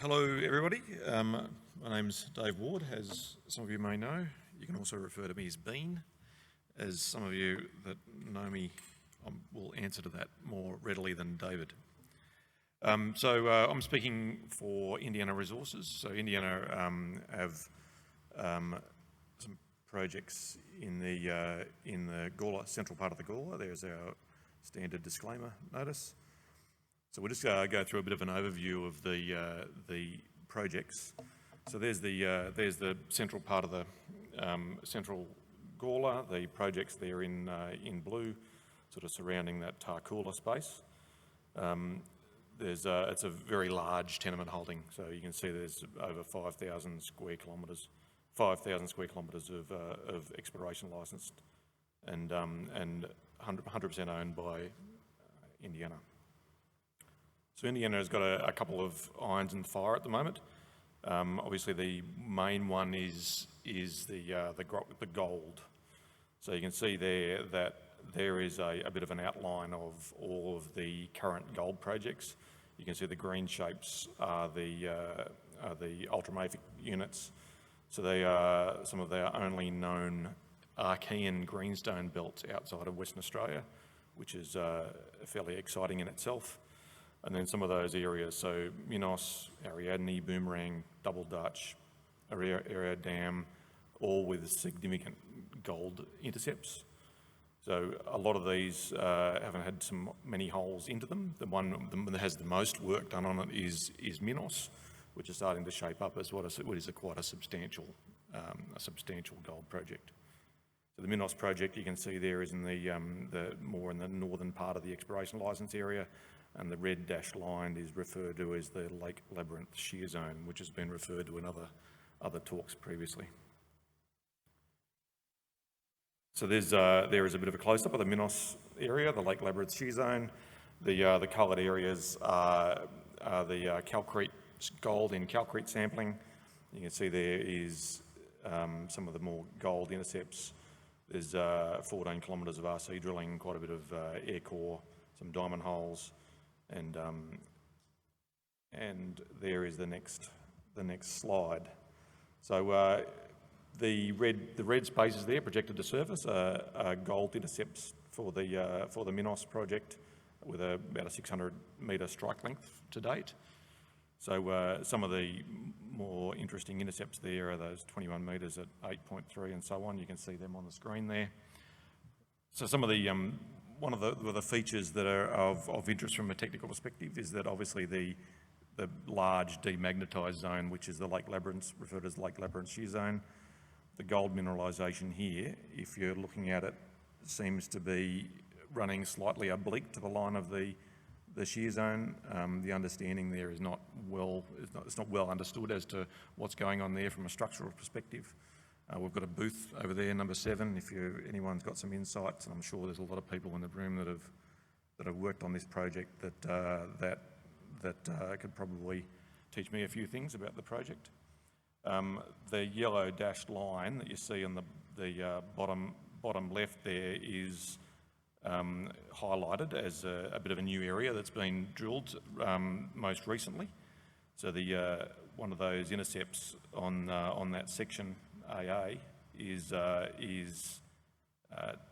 Hello everybody, my name's Dave Ward, as some of you may know. You can also refer to me as Bean, as some of you that know me will answer to that more readily than David. I'm speaking for Indiana Resources. So Indiana have some projects in the Gawler, central part of the Gawler. There's our standard disclaimer notice. So we'll just go through a bit of an overview of the projects. So there's the central part of the central Gawler. The projects there in blue, sort of surrounding that Tarcoola space. It's a very large tenement holding. So you can see there's over 5,000 square kilometres of exploration licensed, and 100% owned by Indiana. So Indiana has got a couple of irons in the fire at the moment. Obviously, the main one is the gold. So you can see there that there is a bit of an outline of all of the current gold projects. You can see the green shapes are the ultramafic units. So they are some of the only known Archean greenstone belts outside of Western Australia, which is fairly exciting in itself. And then some of those areas, so Minos, Ariadne, Boomerang, Double Dutch, Ariadam, all with significant gold intercepts. So a lot of these haven't had many holes into them. The one that has the most work done on it is Minos, which is starting to shape up as what is quite a substantial gold project. So the Minos project you can see there is in the more in the northern part of the exploration licence area. And the red dashed line is referred to as the Lake Labyrinth Shear Zone, which has been referred to in other talks previously. So there is a bit of a close-up of the Minos area, the Lake Labyrinth Shear Zone. The coloured areas are the calcrete gold in calcrete sampling. You can see there is some of the more gold intercepts. There's 14 kilometres of RC drilling, quite a bit of air core, some diamond holes. And there is the next slide. So the red spaces there projected to surface are gold intercepts for the Minos project, with about a 600 metre strike length to date. So some of the more interesting intercepts there are those 21 metres at 8.3 and so on. You can see them on the screen there. So some of the one of the features that are of interest from a technical perspective is that obviously the large demagnetised zone, which is the Lake Labyrinth, referred as Lake Labyrinth Shear Zone, the gold mineralisation here, if you're looking at it, seems to be running slightly oblique to the line of the shear zone. The understanding there is not well understood as to what's going on there from a structural perspective. We've got a booth over there, number 7, if anyone's got some insights, and I'm sure there's a lot of people in the room that have worked on this project that could probably teach me a few things about the project. The yellow dashed line that you see on the bottom left there is highlighted as a bit of a new area that's been drilled most recently. So one of those intercepts on that section AA is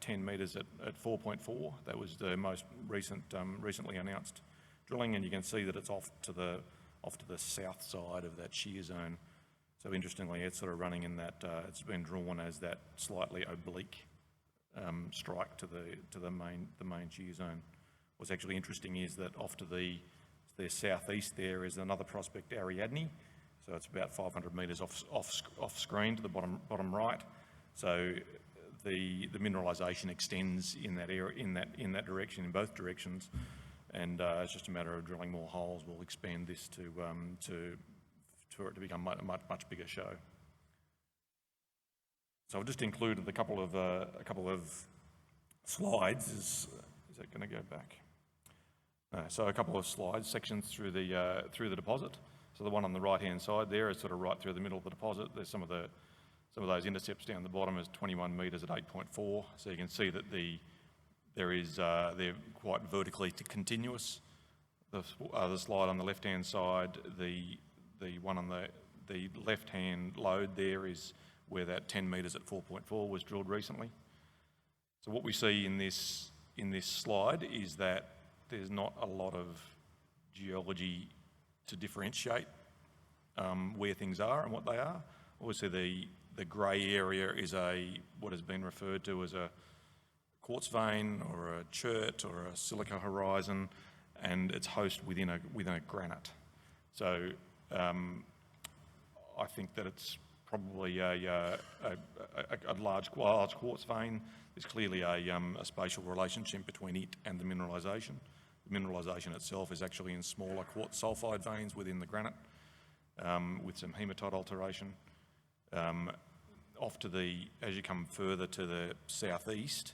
10 metres at 4.4. That was the most recently announced drilling, and you can see that it's off to the south side of that shear zone. So interestingly, it's sort of running in that it's been drawn as that slightly oblique strike to the main shear zone. What's actually interesting is that off to the southeast there is another prospect, Ariadne. So it's about 500 metres off screen to the bottom right. So the mineralisation extends in that area, in that direction, in both directions, and it's just a matter of drilling more holes. We'll expand this for it to become a much bigger show. So I've just included a couple of slides. Is that going to go back? No, so a couple of slides, sections through the deposit. So the one on the right-hand side there is sort of right through the middle of the deposit. There's some of those intercepts down the bottom is 21 metres at 8.4. So you can see that they're quite vertically continuous. The slide on the left-hand side, the the one on the left-hand lode there is where that 10 metres at 4.4 was drilled recently. So what we see in this slide is that there's not a lot of geology to differentiate where things are and what they are. Obviously, the grey area is what has been referred to as a quartz vein or a chert or a silica horizon, and it's hosted within a granite. So I think that it's probably a large quartz vein. There's clearly a spatial relationship between it and the mineralisation. The mineralisation itself is actually in smaller quartz sulfide veins within the granite, with some hematite alteration. As you come further to the southeast,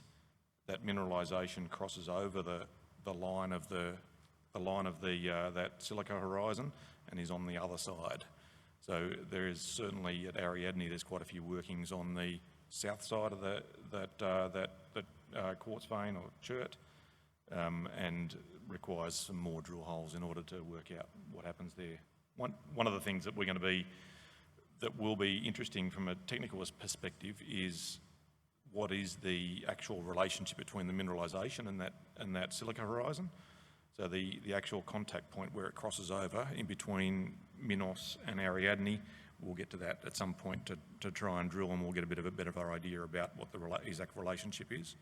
that mineralisation crosses over the line of that silica horizon and is on the other side. So there is certainly at Ariadne, there's quite a few workings on the south side of that quartz vein or chert, and requires some more drill holes in order to work out what happens there. One of the things that will be interesting from a technical perspective is what is the actual relationship between the mineralisation and that silica horizon. So the actual contact point where it crosses over in between Minos and Ariadne, we'll get to that at some point to try and drill, and we'll get a bit of our idea about what the exact relationship is.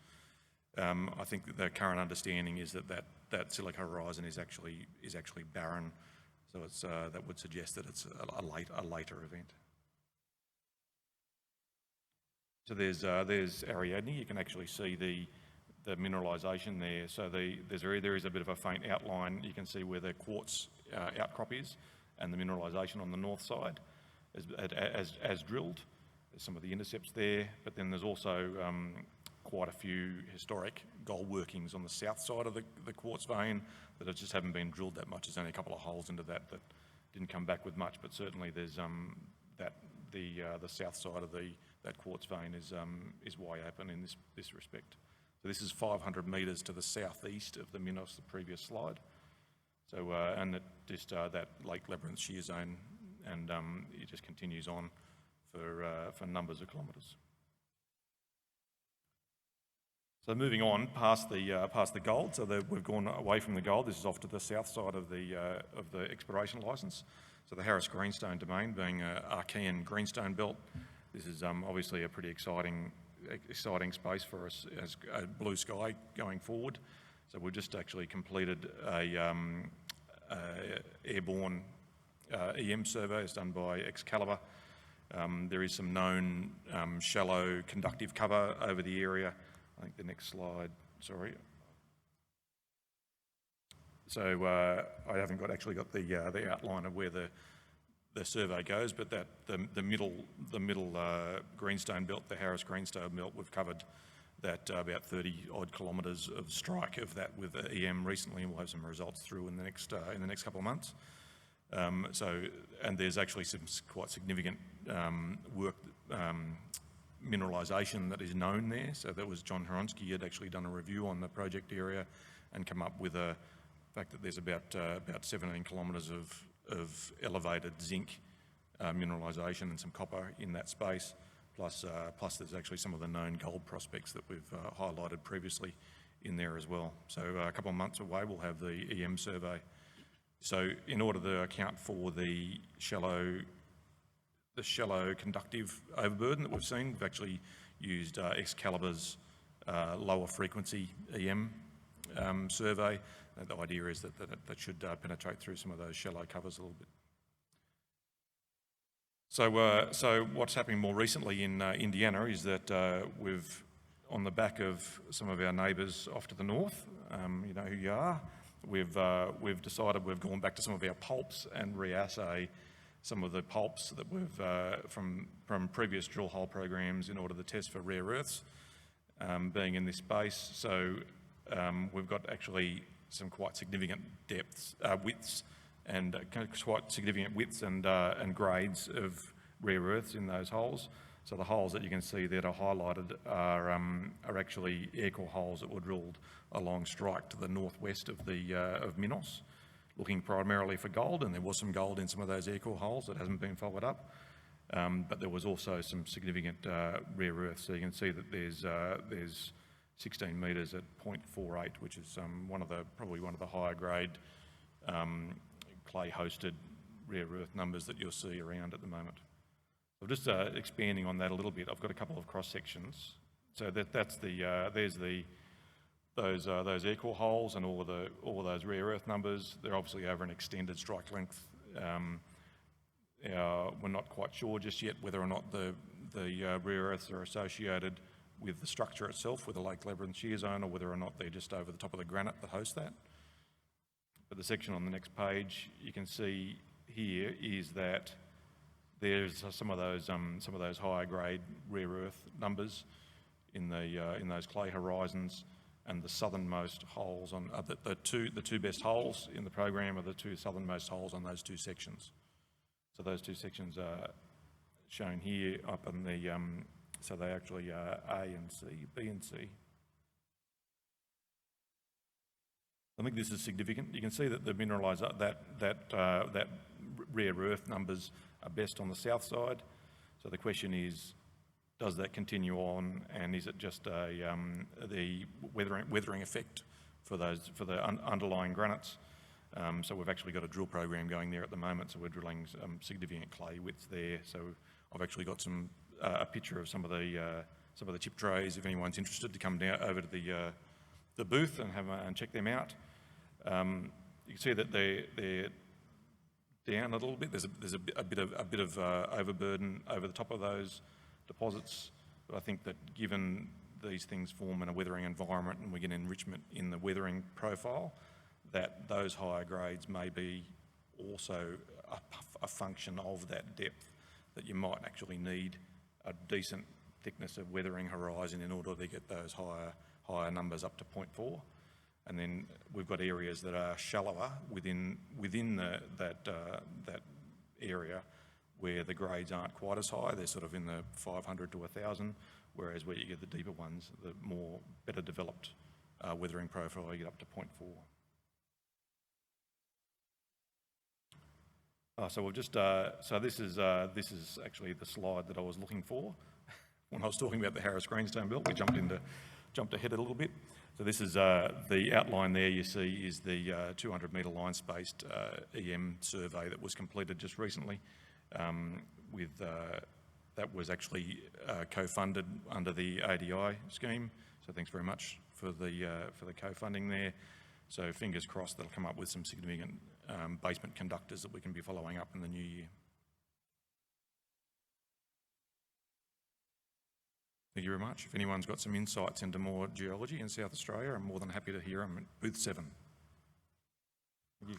I think that the current understanding is that silica horizon is actually barren, so that would suggest that it's a later event. So there's Ariadne. You can actually see the mineralisation there. So there is a bit of a faint outline. You can see where the quartz outcrop is and the mineralisation on the north side as drilled. There's some of the intercepts there, but then there's also quite a few historic gold workings on the south side of the quartz vein that just haven't been drilled that much. There's only a couple of holes into that didn't come back with much, but certainly there's the south side of that quartz vein is wide open in this respect. So this is 500 metres to the southeast of the Minos, the previous slide. So and that Lake Labyrinth shear zone, and it just continues on for numbers of kilometres. So moving on past the gold, so we've gone away from the gold. This is off to the south side of the exploration licence. So the Harris Greenstone domain, being an Archean greenstone belt, this is obviously a pretty exciting space for us as a blue sky going forward. So we've just actually completed a airborne EM survey. It's done by Excalibur. There is some known shallow conductive cover over the area. I think the next slide, sorry. So I haven't actually got the outline of where the survey goes, but that the middle greenstone belt, the Harris Greenstone belt, we've covered that about 30 odd kilometres of strike of that with EM recently, and we'll have some results through in the next couple of months. And there's actually some quite significant work. Mineralisation that is known there. So that was John Hronsky had actually done a review on the project area and come up with the fact that there's about 17 kilometres of elevated zinc mineralisation and some copper in that space. Plus there's actually some of the known gold prospects that we've highlighted previously in there as well. So a couple of months away we'll have the EM survey. So in order to account for the shallow conductive overburden that we've seen, we've actually used Excalibur's lower frequency EM survey. And the idea is that should penetrate through some of those shallow covers a little bit. So what's happening more recently in Indiana is that we've, on the back of some of our neighbours off to the north, you know who you are, we've decided we've gone back to some of our pulps and reassay some of the pulps that we've from previous drill hole programs in order to test for rare earths being in this space. So we've got actually some quite significant widths and quite significant widths and grades of rare earths in those holes. So the holes that you can see that are highlighted are actually air core holes that were drilled along strike to the northwest of Minos. looking primarily for gold, and there was some gold in some of those air core holes that hasn't been followed up. But there was also some significant rare earths. So you can see that there's 16 metres at 0.48, which is probably one of the higher grade clay-hosted rare earth numbers that you'll see around at the moment. So just expanding on that a little bit, I've got a couple of cross sections. So there's those air core holes and all of those rare earth numbers. They're obviously over an extended strike length. We're not quite sure just yet whether or not the rare earths are associated with the structure itself, with the Lake Labyrinth shear zone, or whether or not they're just over the top of the granite that hosts that. But the section on the next page, you can see here is that there's some of those higher grade rare earth numbers in those clay horizons, and the southernmost holes on the two best holes in the program are the two southernmost holes on those two sections. So those two sections are shown here up in the so they actually are A and C, B and C. I think this is significant. You can see that the mineralisation, that rare earth numbers are best on the south side. So the question is, does that continue on, and is it just the weathering effect for the underlying granites? So we've actually got a drill program going there at the moment. So we're drilling significant clay widths there. So I've actually got a picture of some of the chip trays. If anyone's interested, to come down over to the booth and check them out. You can see that they're down a little bit. There's a bit of overburden over the top of those deposits, but I think that given these things form in a weathering environment and we get enrichment in the weathering profile, that those higher grades may be also a function of that depth, that you might actually need a decent thickness of weathering horizon in order to get those higher numbers up to 0.4. And then we've got areas that are shallower within that area where the grades aren't quite as high. They're sort of in the 500 to 1,000, whereas where you get the deeper ones, the better developed weathering profile, you get up to 0.4. So we've just so this is actually the slide that I was looking for when I was talking about the Harris Greenstone Belt. We jumped ahead a little bit. So this is the outline there you see is the 200 metre line spaced EM survey that was completed just recently. That was actually co-funded under the ADI scheme. So thanks very much for the co-funding there. So fingers crossed that'll come up with some significant basement conductors that we can be following up in the new year. Thank you very much. If anyone's got some insights into more geology in South Australia, I'm more than happy to hear them at booth 7. Thank you.